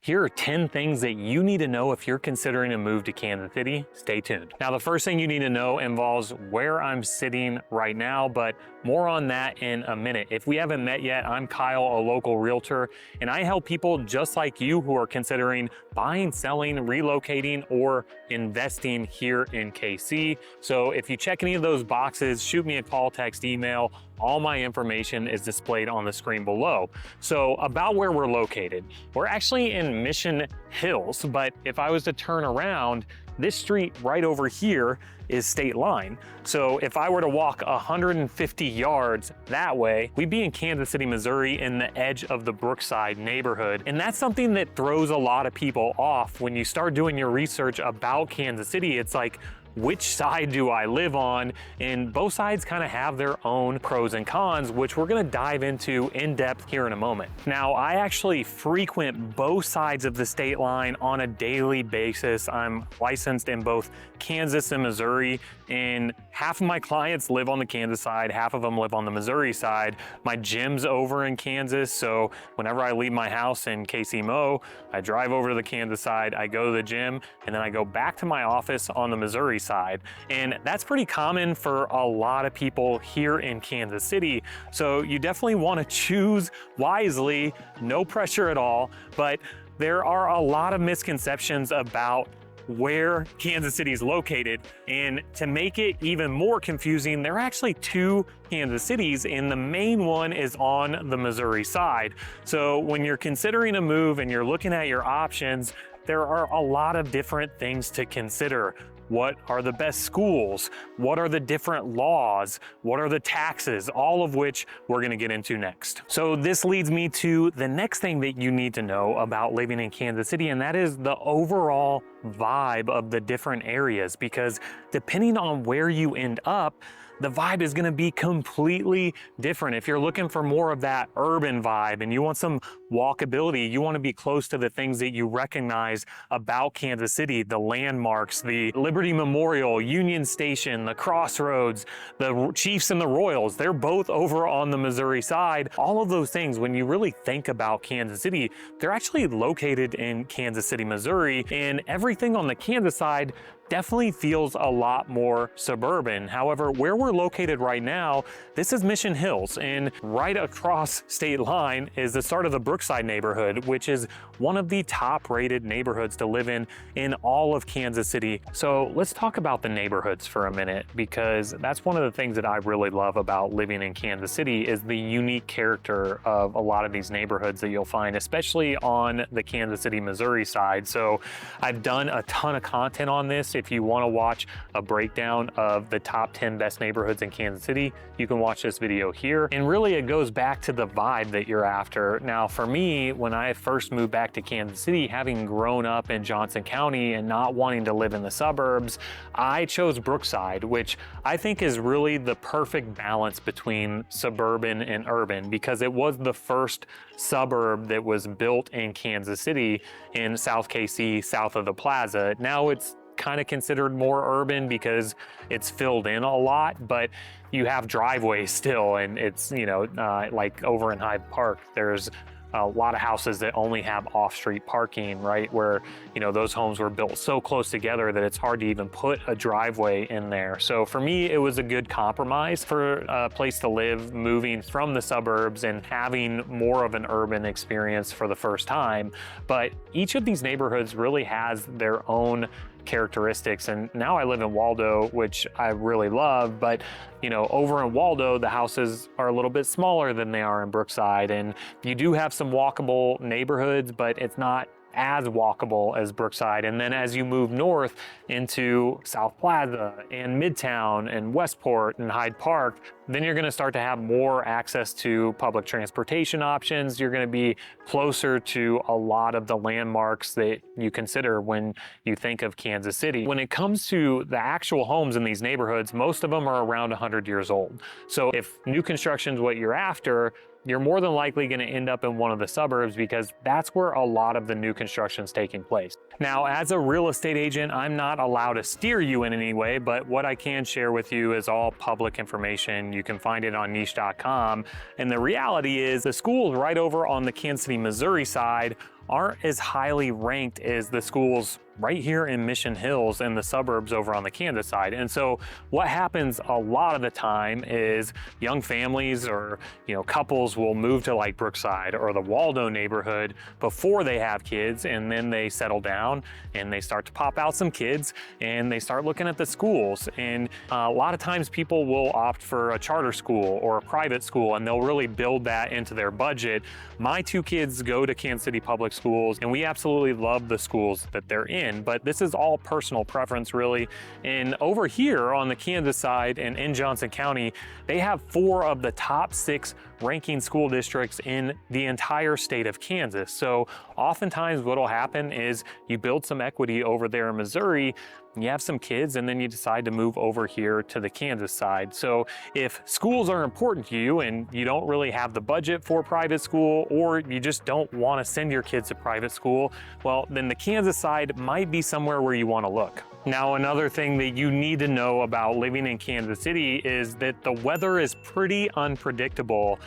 Here are 10 things that you need to know if you're considering a move to Kansas City. Stay tuned. Now, the first thing you need to know involves where I'm sitting right now, but more on that in a minute. If we haven't met yet, I'm Kyle, a local realtor, and I help people just like you who are considering buying, selling, relocating, or investing here in KC. So if you check any of those boxes, shoot me a call, text, email. All my information is displayed on the screen below. So about where we're located, we're actually in Mission Hills, but if I was to turn around, this street right over here is State Line. So if I were to walk 150 yards that way, we'd be in Kansas City, Missouri, in the edge of the Brookside neighborhood. And that's something that throws a lot of people off when you start doing your research about Kansas City. It's like, which side do I live on? And both sides kind of have their own pros and cons, which we're gonna dive into in depth here in a moment. Now, I actually frequent both sides of the state line on a daily basis. I'm licensed in both Kansas and Missouri, and half of my clients live on the Kansas side, half of them live on the Missouri side. My gym's over in Kansas, so whenever I leave my house in KC-Mo, I drive over to the Kansas side, I go to the gym, and then I go back to my office on the Missouri side. And that's pretty common for a lot of people here in Kansas City. So you definitely want to choose wisely, no pressure at all, but there are a lot of misconceptions about where Kansas City is located. And to make it even more confusing, there are actually two Kansas Cities, and the main one is on the Missouri side. So when you're considering a move and you're looking at your options, there are a lot of different things to consider. What are the best schools? What are the different laws? What are the taxes? All of which we're gonna get into next. So this leads me to the next thing that you need to know about living in Kansas City, and that is the overall vibe of the different areas, because depending on where you end up, the vibe is gonna be completely different. If you're looking for more of that urban vibe and you want some walkability, you wanna be close to the things that you recognize about Kansas City, the landmarks, the Liberty Memorial, Union Station, the Crossroads, the Chiefs and the Royals, they're both over on the Missouri side. All of those things, when you really think about Kansas City, they're actually located in Kansas City, Missouri, and everything on the Kansas side definitely feels a lot more suburban. However, where we're located right now, this is Mission Hills, and right across State Line is the start of the Brookside neighborhood, which is one of the top rated neighborhoods to live in all of Kansas City. So let's talk about the neighborhoods for a minute, because that's one of the things that I really love about living in Kansas City is the unique character of a lot of these neighborhoods that you'll find, especially on the Kansas City, Missouri side. So I've done a ton of content on this. If you want to watch a breakdown of the top 10 best neighborhoods in Kansas City, you can watch this video here. And really it goes back to the vibe that you're after. Now for me, when I first moved back to Kansas City, having grown up in Johnson County and not wanting to live in the suburbs, I chose Brookside, which I think is really the perfect balance between suburban and urban, because it was the first suburb that was built in Kansas City in South KC, south of the Plaza. Now it's kind of considered more urban because it's filled in a lot, but you have driveways still, and it's, you know, like over in Hyde Park, there's a lot of houses that only have off-street parking, right? Where, you know, those homes were built so close together that it's hard to even put a driveway in there. So for me, it was a good compromise for a place to live, moving from the suburbs and having more of an urban experience for the first time. But each of these neighborhoods really has their own characteristics. And now I live in Waldo, which I really love, but you know, over in Waldo, the houses are a little bit smaller than they are in Brookside. And you do have some walkable neighborhoods, but it's not as walkable as Brookside. And then as you move north into South Plaza and Midtown and Westport and Hyde Park, then you're gonna start to have more access to public transportation options. You're gonna be closer to a lot of the landmarks that you consider when you think of Kansas City. When it comes to the actual homes in these neighborhoods, most of them are around 100 years old. So if new construction is what you're after, you're more than likely going to end up in one of the suburbs, because that's where a lot of the new construction is taking place. Now, as a real estate agent, I'm not allowed to steer you in any way, but what I can share with you is all public information. You can find it on niche.com. And the reality is the schools right over on the Kansas City, Missouri side aren't as highly ranked as the schools right here in Mission Hills and the suburbs over on the Kansas side. And so what happens a lot of the time is young families or couples will move to like Brookside or the Waldo neighborhood before they have kids, and then they settle down and they start to pop out some kids and they start looking at the schools. And a lot of times people will opt for a charter school or a private school, and they'll really build that into their budget. My two kids go to Kansas City Public Schools, and we absolutely love the schools that they're in. But this is all personal preference, really. And over here on the Kansas side and in Johnson County, they have 4 of the top 6 ranking school districts in the entire state of Kansas. So oftentimes what'll happen is you build some equity over there in Missouri, you have some kids, and then you decide to move over here to the Kansas side. So if schools are important to you and you don't really have the budget for private school, or you just don't want to send your kids to private school, well, then the Kansas side might be somewhere where you want to look. Now, another thing that you need to know about living in Kansas City is that the weather is pretty unpredictable.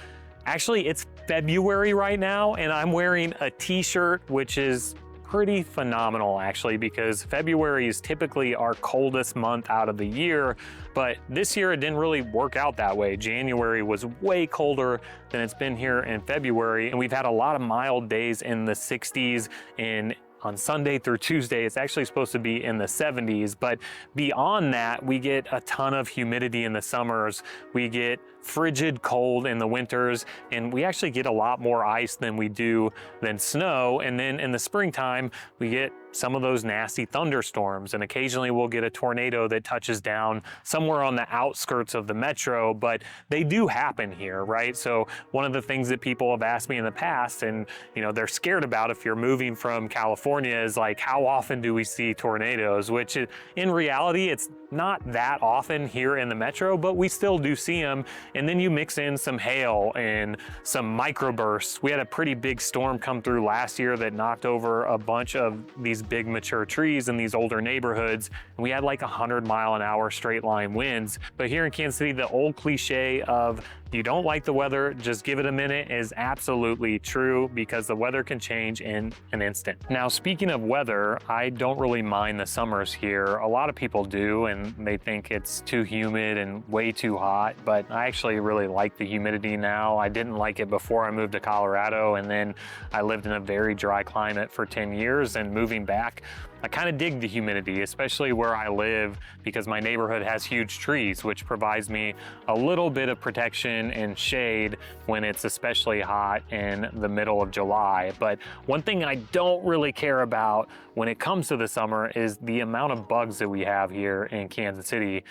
Actually, it's February right now, and I'm wearing a t-shirt, which is pretty phenomenal actually, because February is typically our coldest month out of the year, but this year it didn't really work out that way. January was way colder than it's been here in February, and we've had a lot of mild days in the 60s, and on Sunday through Tuesday, it's actually supposed to be in the 70s. But beyond that, we get a ton of humidity in the summers. We get frigid cold in the winters, and we actually get a lot more ice than we do than snow. And then in the springtime, we get some of those nasty thunderstorms, and occasionally we'll get a tornado that touches down somewhere on the outskirts of the metro, but they do happen here, right? So one of the things that people have asked me in the past, and they're scared about if you're moving from California, is like, how often do we see tornadoes? Which in reality, it's not that often here in the metro, but we still do see them. And then you mix in some hail and some microbursts. We had a pretty big storm come through last year that knocked over a bunch of these big mature trees in these older neighborhoods. And we had like 100-mile-an-hour straight line winds. But here in Kansas City, the old cliche of you don't like the weather, just give it a minute is absolutely true, because the weather can change in an instant. Now, speaking of weather, I don't really mind the summers here. A lot of people do, and they think it's too humid and way too hot, but I actually really like the humidity now. I didn't like it before I moved to Colorado, and then I lived in a very dry climate for 10 years, and moving back, I kind of dig the humidity, especially where I live, because my neighborhood has huge trees, which provides me a little bit of protection and shade when it's especially hot in the middle of July. But one thing I don't really care about when it comes to the summer is the amount of bugs that we have here in Kansas City.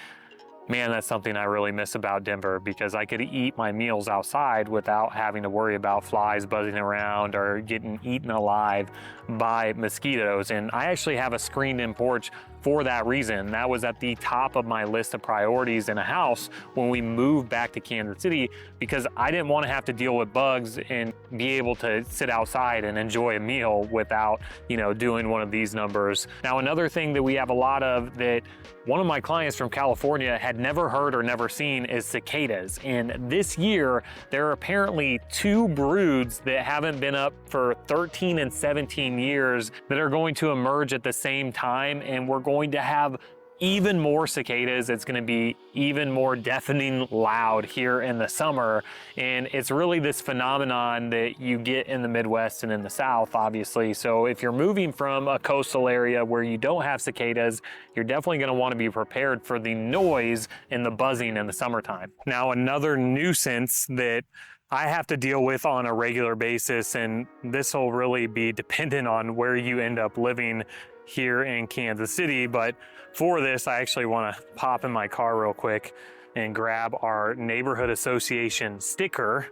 Man, that's something I really miss about Denver, because I could eat my meals outside without having to worry about flies buzzing around or getting eaten alive by mosquitoes. And I actually have a screened-in porch for that reason. That was at the top of my list of priorities in a house when we moved back to Kansas City, because I didn't want to have to deal with bugs and be able to sit outside and enjoy a meal without, doing one of these numbers. Now, another thing that we have a lot of that one of my clients from California had never heard or never seen is cicadas. And this year, there are apparently 2 broods that haven't been up for 13 and 17 years that are going to emerge at the same time, and we're going to have even more cicadas. It's going to be even more deafening loud here in the summer. And it's really this phenomenon that you get in the Midwest and in the South, obviously. So if you're moving from a coastal area where you don't have cicadas, you're definitely going to want to be prepared for the noise and the buzzing in the summertime. Now, another nuisance that I have to deal with on a regular basis, and this will really be dependent on where you end up living here in Kansas City, but for this, I actually want to pop in my car real quick and grab our neighborhood association sticker,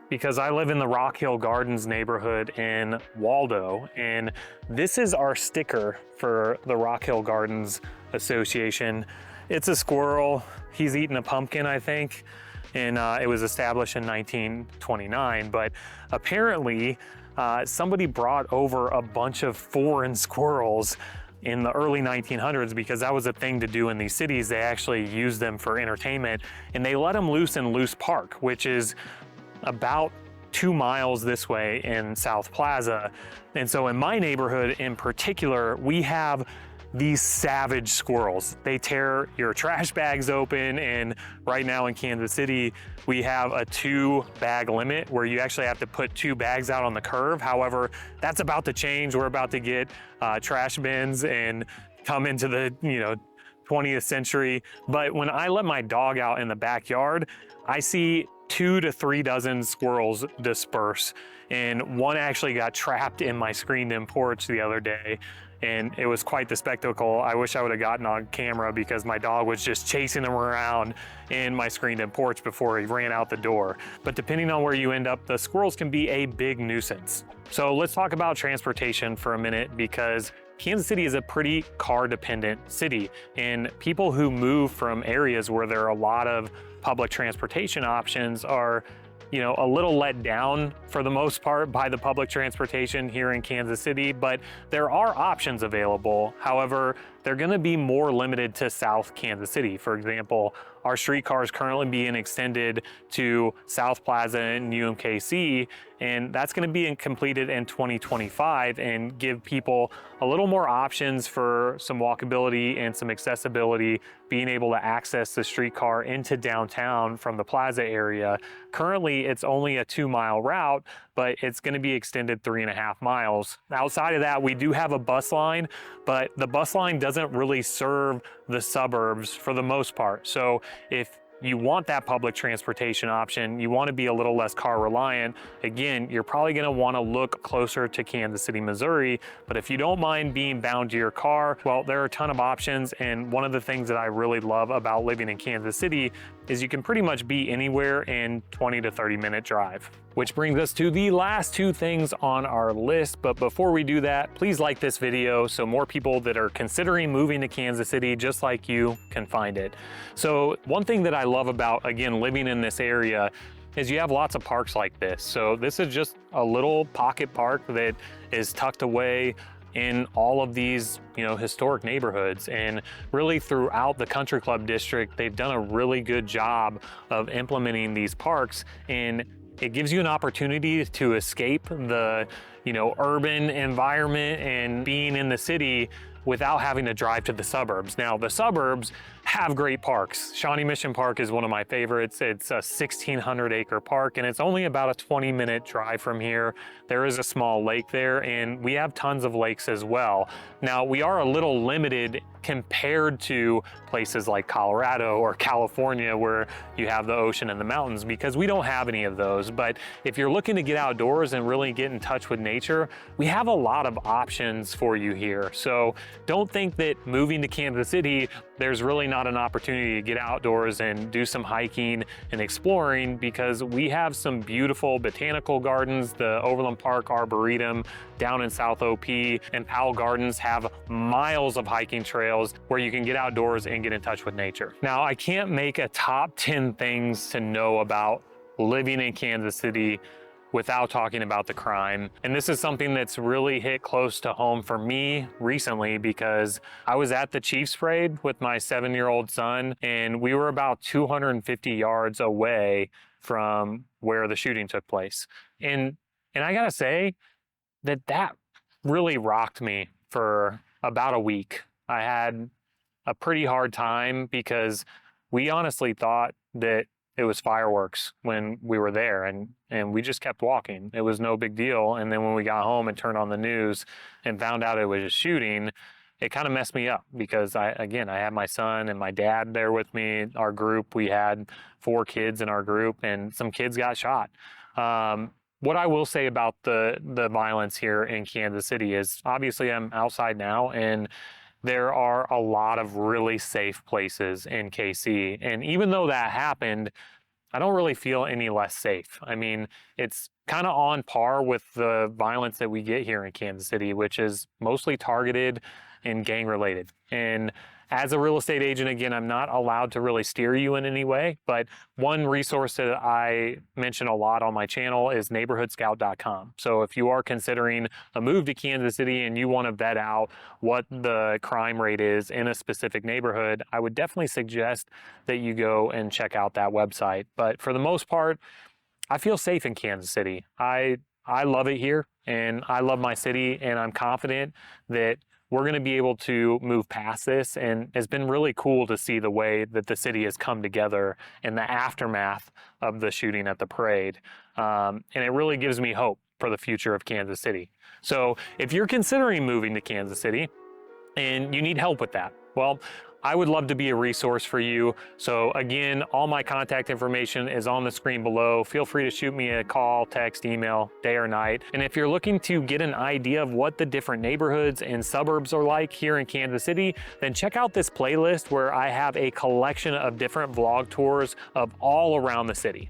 because I live in the Rock Hill Gardens neighborhood in Waldo, and this is our sticker for the Rock Hill Gardens Association. It's a squirrel. He's eating a pumpkin, I think, and it was established in 1929, but apparently somebody brought over a bunch of foreign squirrels in the early 1900s, because that was a thing to do in these cities. They actually used them for entertainment, and they let them loose in Luce Park, which is about 2 miles this way in South Plaza. And so in my neighborhood in particular, we have these savage squirrels. They tear your trash bags open, and right now in Kansas City, we have a 2-bag limit where you actually have to put 2 bags out on the curb. However, that's about to change. We're about to get trash bins and come into the 20th century. But when I let my dog out in the backyard, I see 2 to 3 dozen squirrels disperse. And one actually got trapped in my screened-in porch the other day, and it was quite the spectacle. I wish I would have gotten on camera because my dog was just chasing him around in my screened-in porch before he ran out the door. But depending on where you end up, the squirrels can be a big nuisance. So let's talk about transportation for a minute, because Kansas City is a pretty car-dependent city, and people who move from areas where there are a lot of public transportation options are a little let down for the most part by the public transportation here in Kansas City, but there are options available. However, they're gonna be more limited to South Kansas City. For example, our streetcar is currently being extended to South Plaza and UMKC, and that's gonna be completed in 2025 and give people a little more options for some walkability and some accessibility, being able to access the streetcar into downtown from the Plaza area. Currently, it's only a 2-mile route, but it's gonna be extended 3.5 miles. Outside of that, we do have a bus line, but the bus line doesn't really serve the suburbs for the most part. So if you want that public transportation option, you want to be a little less car reliant, again, you're probably going to want to look closer to Kansas City, Missouri. But if you don't mind being bound to your car, well, there are a ton of options. And one of the things that I really love about living in Kansas City is you can pretty much be anywhere in 20 to 30-minute drive. Which brings us to the last 2 things on our list. But before we do that, please like this video so more people that are considering moving to Kansas City just like you can find it. So one thing that I love about, again, living in this area is you have lots of parks like this. So this is just a little pocket park that is tucked away in all of these, historic neighborhoods. And really throughout the Country Club District, they've done a really good job of implementing these parks, and it gives you an opportunity to escape the, urban environment and being in the city without having to drive to the suburbs. Now, the suburbs have great parks. Shawnee Mission Park is one of my favorites. It's a 1,600-acre park, and it's only about a 20-minute drive from here. There is a small lake there, and we have tons of lakes as well. Now, we are a little limited compared to places like Colorado or California, where you have the ocean and the mountains, because we don't have any of those. But if you're looking to get outdoors and really get in touch with nature, we have a lot of options for you here. So don't think that moving to Kansas City, there's really not an opportunity to get outdoors and do some hiking and exploring, because we have some beautiful botanical gardens. The Overland Park Arboretum down in South OP and Powell Gardens have miles of hiking trails where you can get outdoors and get in touch with nature. Now, I can't make a top 10 things to know about living in Kansas City without talking about the crime. And this is something that's really hit close to home for me recently, because I was at the Chiefs Parade with my 7-year-old son, and we were about 250 yards away from where the shooting took place. And I gotta say that really rocked me for about a week. I had a pretty hard time because we honestly thought that it was fireworks when we were there, and we just kept walking. It was no big deal. And then when we got home and turned on the news and found out it was a shooting, it kind of messed me up, because I had my son and my dad there with me. Our group, we had 4 kids in our group, and some kids got shot. What I will say about the violence here in Kansas City is, obviously I'm outside now, and there are a lot of really safe places in KC. And even though that happened, I don't really feel any less safe. I mean, it's kind of on par with the violence that we get here in Kansas City, which is mostly targeted and gang related. And as a real estate agent, again, I'm not allowed to really steer you in any way, but one resource that I mention a lot on my channel is neighborhoodscout.com. So if you are considering a move to Kansas City and you want to vet out what the crime rate is in a specific neighborhood, I would definitely suggest that you go and check out that website. But for the most part, I feel safe in Kansas City. I love it here, and I love my city, and I'm confident that we're going to be able to move past this. And it's been really cool to see the way that the city has come together in the aftermath of the shooting at the parade. And it really gives me hope for the future of Kansas City. So if you're considering moving to Kansas City and you need help with that, well, I would love to be a resource for you. So again, all my contact information is on the screen below. Feel free to shoot me a call, text, email, day or night. And if you're looking to get an idea of what the different neighborhoods and suburbs are like here in Kansas City, then check out this playlist where I have a collection of different vlog tours of all around the city.